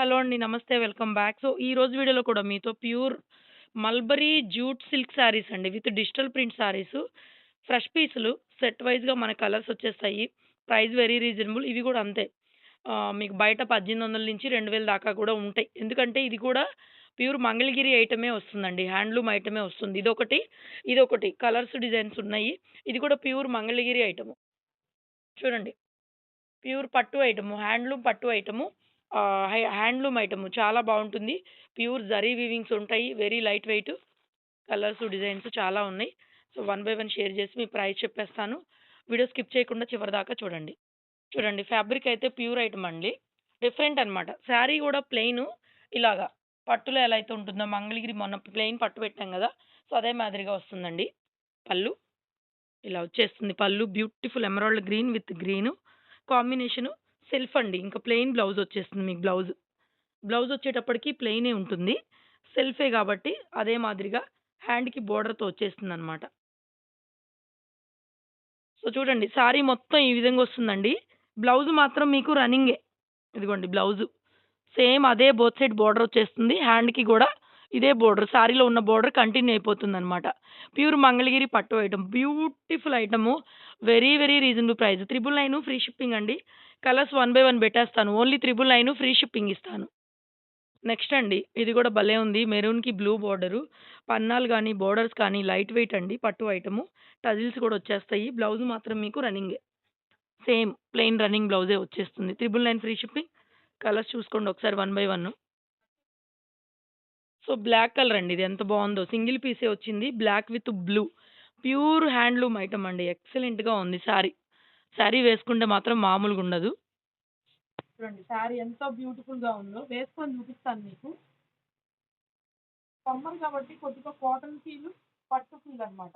Hello అండి. నమస్తే. Welcome back. So, ఈ రోజు వీడియోలో కూడా మీతో pure mulberry jute silk saris అండి. With digital print saris. Fresh పీసులు సెట్ వైస్‌గా మన కలర్స్ వచ్చేస్తాయి. Price very reasonable. ఇవి కూడా అంతే. మీకు బయట 1800 నుంచి 2000 దాకా కూడా ఉంటాయి. ఎందుకంటే ఇది కూడా ప్యూర్ మంగళగిరి ఐటమే వస్తుందండి. హ్యాండ్లూమ్ ఐటమే వస్తుంది. ఇదొకటి కలర్స్ డిజైన్స్ ఉన్నాయి. ఇది కూడా ప్యూర్ మంగళగిరి ఐటము. చూడండి. ప్యూర్ పట్టు ఐటము. హ్యాండ్లూమ్ పట్టు ఐటము. Handloom item. చాలా బావుంటుంది. ప్యూర్ జరీ వీవింగ్స్ ఉంటాయి. Very light wait. Colours, designs చాలా ఉన్నాయి. So, one by one share చేసి మీ ప్రైస్ చెప్పేస్తాను. వీడియో స్కిప్ చేయకుండా చివరిదాకా చూడండి. చూడండి ఫ్యాబ్రిక్ అయితే ప్యూర్ ఐటమ్ అండి. డిఫరెంట్ అనమాట. శారీ కూడా ప్లెయిను ఇలాగా పట్టులో ఎలా అయితే ఉంటుందో మంగళగిరి మొన్న ప్లెయిన్ పట్టు పెట్టాం గదా! సో, అదే మాదిరిగా వస్తుందండి. పళ్ళు ఇలా వచ్చేస్తుంది. పళ్ళు beautiful emerald green with green combination self అండి. ఇంకా ప్లెయిన్ బ్లౌజ్ వచ్చేస్తుంది మీకు బ్లౌజ్. బ్లౌజ్ వచ్చేటప్పటికి ప్లెయినే ఉంటుంది. సెల్ఫే గాబట్టి అదే మాదిరిగా హ్యాండ్‌కి బోర్డర్‌తో వచ్చేస్తుందనమాట. సో, చూడండి సారీ మొత్తం ఈ విధంగా వస్తుందండి. బ్లౌజ్ మాత్రం మీకు రన్నింగే. ఇదిగోండి బ్లౌజు. సేమ్ అదే బోత్ సైడ్ బోర్డర్ వచ్చేస్తుంది. హ్యాండ్‌కి గూడా ఇదే బోర్డర్. సారీలో ఉన్న బోర్డర్ కంటిన్యూ అయిపోతుందనమాట. ప్యూర్ మంగళగిరి పట్టు item. Beautiful item. Very, very reasonable price. 999 free shipping అండి. కలర్స్ వన్ బై వన్ పెట్టేస్తాను. ఓన్లీ 999 ఫ్రీ షిప్పింగ్ ఇస్తాను. నెక్స్ట్ అండి. ఇది గూడా భలే ఉంది. మెరూన్‌కి బ్లూ బోర్డరు. పన్నాలు గాని, బోర్డర్స్ కానీ లైట్ వెయిట్ అండి. పట్టు ఐటము. టజిల్స్ కూడా వచ్చేస్తాయి. బ్లౌజ్ మాత్రం మీకు రన్నింగే. సేమ్ ప్లెయిన్ రన్నింగ్ బ్లౌజే వచ్చేస్తుంది. 999 ఫ్రీ షిప్పింగ్. కలర్స్ చూసుకోండి ఒకసారి one by one. So, black colour అండి. ఇది ఎంత బావుందో. సింగిల్ పీసే వచ్చింది. Black with blue. Pure handloom item అండి. ఎక్సలెంట్‌గా ఉంది శారీ. శారీ వేసుకుంటే మాత్రం మామూలుగుండదు. చూడండి శారీ ఎంత బ్యూటిఫుల్‌గా ఉందో. వేసుకొని చూపిస్తాను మీకు. సమ్మర్ కాబట్టి కొద్దిగా కాటన్ ఫీల్, పట్టు ఫీల్ అన్నమాట.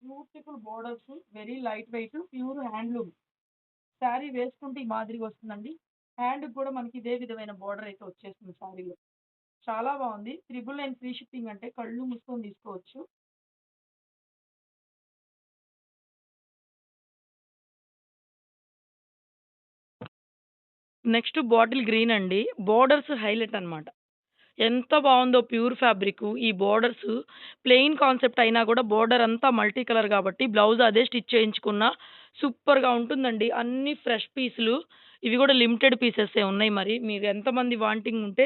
Beautiful borders, very light wait, pure handloom. Sari వేసుకుంటే ఈ మాదిరిగా వస్తుందండి. హ్యాండ్‌కి కూడా మనకి ఇదే విధమైన బోర్డర్ అయితే వచ్చేస్తుంది శారీలో. చాలా బావుంది. 999 ఫ్రీ షిప్పింగ్ అంటే కళ్ళు మూసుకొని తీసుకోవచ్చు. నెక్స్ట్ బాటిల్ గ్రీన్ అండి. బోర్డర్స్ హైలైట్ అన్నమాట. ఎంత బావుందో ప్యూర్ ఫ్యాబ్రికు. ఈ బోర్డర్స్ ప్లెయిన్ కాన్సెప్ట్ అయినా కూడా బోర్డర్ అంతా మల్టీ కలర్ కాబట్టి బ్లౌజ్ అదే స్టిచ్ చేయించుకున్నా సూపర్‌గా ఉంటుందండి. అన్నీ ఫ్రెష్ పీసులు. ఇవి కూడా లిమిటెడ్ పీసెసే ఉన్నాయి మరి. మీరు ఎంతమంది వాంటింగ్ ఉంటే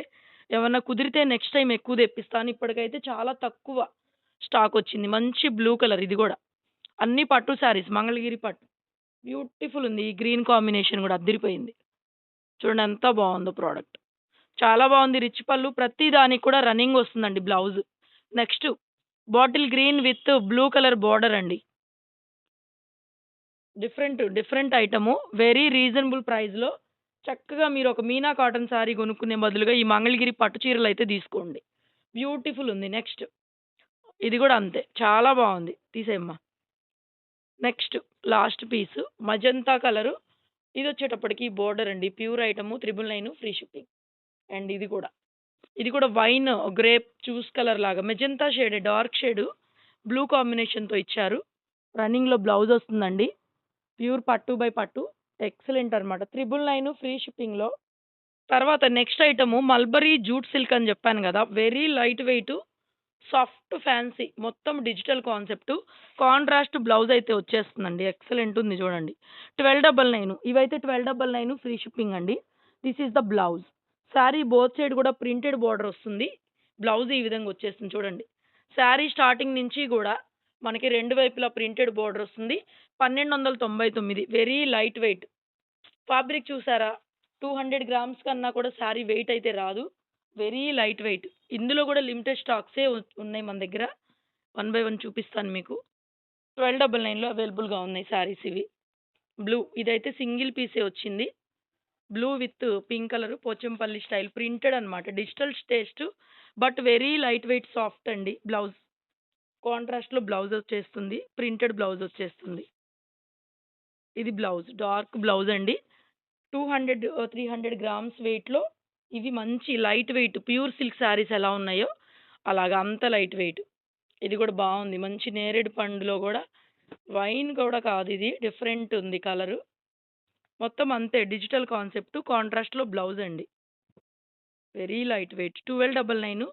ఏమన్నా కుదిరితే నెక్స్ట్ టైమ్ ఎక్కువ తెప్పిస్తాను. ఇప్పటికైతే చాలా తక్కువ స్టాక్ వచ్చింది. మంచి బ్లూ కలర్ ఇది గూడా. అన్నీ పట్టు శారీస్ మంగళగిరి పట్టు. బ్యూటిఫుల్ ఉంది. ఈ గ్రీన్ కాంబినేషన్ గూడా అద్దిరిపోయింది. చూడండి ఎంత బావుందో ప్రొడక్ట్. చాలా బావుంది. రిచ్ పళ్ళు ప్రతి దానికి కూడా రన్నింగ్ వస్తుందండి blouse. Next bottle green with blue colour border అండి. Different item. వెరీ రీజనబుల్ ప్రైస్‌లో చక్కగా మీరు ఒక మీనా కాటన్ సారీ కొనుక్కునే బదులుగా ఈ మంగళగిరి పట్టు చీరలైతే తీసుకోండి. బ్యూటిఫుల్ ఉంది. నెక్స్ట్ ఇది గూడా అంతే. చాలా బావుంది. తీసేయమ్మా. Next last piece magenta colour. ఇదొచ్చేటప్పటికి బోర్డర్ అండి. Pure item 999 free shipping. And ఇది కూడా వైన్ గ్రేప్ జ్యూస్ కలర్ లాగా మెజంతా షేడే డార్క్ షేడు బ్లూ కాంబినేషన్‌తో ఇచ్చారు. రన్నింగ్‌లో బ్లౌజ్ వస్తుందండి. ప్యూర్ పట్టు బై పట్టు. ఎక్సలెంట్ అనమాట. 999 ఫ్రీ షిప్పింగ్‌లో. తర్వాత next item mulberry jute silk అని జెప్పాను గదా! Very light weight, soft fancy మొత్తం డిజిటల్ కాన్సెప్టు. కాంట్రాస్ట్ బ్లౌజ్ అయితే వచ్చేస్తుందండి. ఎక్సలెంట్ ఉంది చూడండి. 1299 ఇవైతే 1299 ఫ్రీ షిప్పింగ్ అండి. This is the blouse. Sari both side గూడా ప్రింటెడ్ బోర్డర్ వస్తుంది. బ్లౌజ్ ఈ విధంగా వచ్చేస్తుంది చూడండి. శారీ స్టార్టింగ్ నుంచి గూడా మనకి 2 వైపులా ప్రింటెడ్ బోర్డర్ వస్తుంది. 1299 వెరీ లైట్ వెయిట్. ఫ్యాబ్రిక్ చూసారా? 200 గ్రామ్స్ కన్నా కూడా శారీ వెయిట్ అయితే రాదు. Very light wait. ఇందులో గూడా లిమిటెడ్ స్టాక్సే ఉన్నాయి మన దగ్గర. వన్ బై వన్ చూపిస్తాను మీకు. 1299లో అవైలబుల్‌గా ఉన్నాయి శారీస్ ఇవి. బ్లూ ఇదైతే సింగిల్ పీసే వచ్చింది. Blue with pink colour Pochampally style printed అన్నమాట. Digital taste but very light weight soft అండి బ్లౌజ్. కాంట్రాస్ట్‌లో బ్లౌజ్ వచ్చేస్తుంది. ప్రింటెడ్ బ్లౌజ్ వచ్చేస్తుంది. ఇది బ్లౌజ్. డార్క్ బ్లౌజ్ అండి. 200 300 గ్రామ్స్ వెయిట్‌లో ఇవి మంచి light weight pure silk saris ఎలా ఉన్నాయో అలాగా అంత లైట్ వెయిట్. ఇది గూడా బావుంది. మంచి నేరేడు పండులో గూడా వైన్ గూడా కాదు ఇది. డిఫరెంట్ ఉంది కలరు. మొత్తం అంతే డిజిటల్ కాన్సెప్ట్. కాంట్రాస్ట్‌లో బ్లౌజ్ అండి. Very light wait. 1299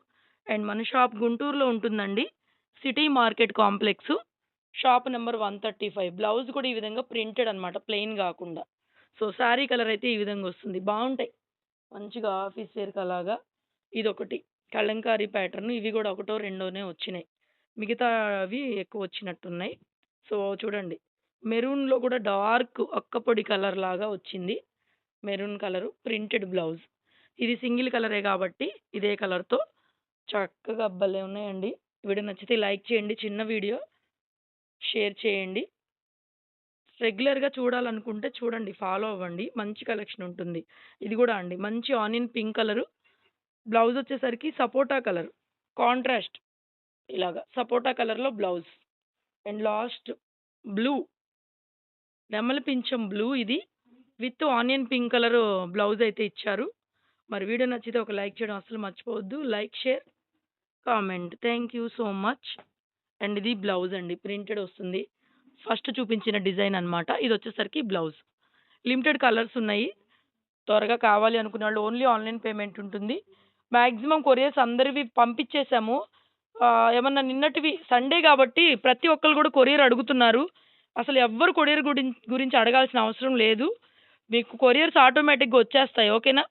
అండ్ మన షాప్ గుంటూరులో ఉంటుందండి. City market complex. Shop number 135. Blouse కూడా ఈ విధంగా ప్రింటెడ్ అనమాట. ప్లెయిన్ గాకుండా. సో, శారీ కలర్ అయితే ఈ విధంగా వస్తుంది. బావుంటాయి. మంచిగా ఆఫీస్ వేర్‌కి అలాగా. ఇదొకటి కలంకారీ ప్యాటర్న్. ఇవి గూడా ఒకటో, రెండోనే వచ్చినాయి. మిగతావి ఎక్కువ వచ్చినట్టున్నాయి. సో, చూడండి. మెరూన్‌లో కూడా డార్క్ అక్కపొడి కలర్ లాగా వచ్చింది. Maroon colour printed blouse. ఇది సింగిల్ కలరే కాబట్టి ఇదే కలర్‌తో చక్కగా భలే ఉన్నాయండి. వీడియో నచ్చితే లైక్ చేయండి. చిన్న వీడియో. షేర్ చేయండి. రెగ్యులర్‌గా చూడాలనుకుంటే చూడండి. ఫాలో అవ్వండి. మంచి కలెక్షన్ ఉంటుంది. ఇది గూడా అండి. మంచి ఆనియన్ పింక్ కలరు. బ్లౌజ్ వచ్చేసరికి సపోటా కలర్. కాంట్రాస్ట్ ఇలాగా సపోటా కలర్‌లో బ్లౌజ్. And last blue. నెమలి పింఛం బ్లూ ఇది. With onion pink colour blouse అయితే ఇచ్చారు. మరి వీడియో నచ్చితే ఒక లైక్ చేయడం అస్సలు మర్చిపోవద్దు. Like, share, comment. Thank you so much. And ఇది బ్లౌజ్ అండి. ప్రింటెడ్ వస్తుంది. ఫస్ట్ చూపించిన డిజైన్ అన్నమాట. ఇదొచ్చేసరికి బ్లౌజ్. లిమిటెడ్ కలర్స్ ఉన్నాయి. త్వరగా కావాలి అనుకునేవాళ్ళు ఓన్లీ ఆన్‌లైన్ పేమెంట్ ఉంటుంది. మాక్సిమం కొరియర్స్ అందరివి పంపించేసాము. ఏమన్నా నిన్నటివి సండే కాబట్టి ప్రతి ఒక్కళ్ళు కూడా కొరియర్ అడుగుతున్నారు. అసలు ఎవ్వరు కొరియర్ గురించి అడగాల్సిన అవసరం లేదు. మీకు కొరియర్స్ ఆటోమేటిక్‌గా వచ్చేస్తాయి. ఓకేనా?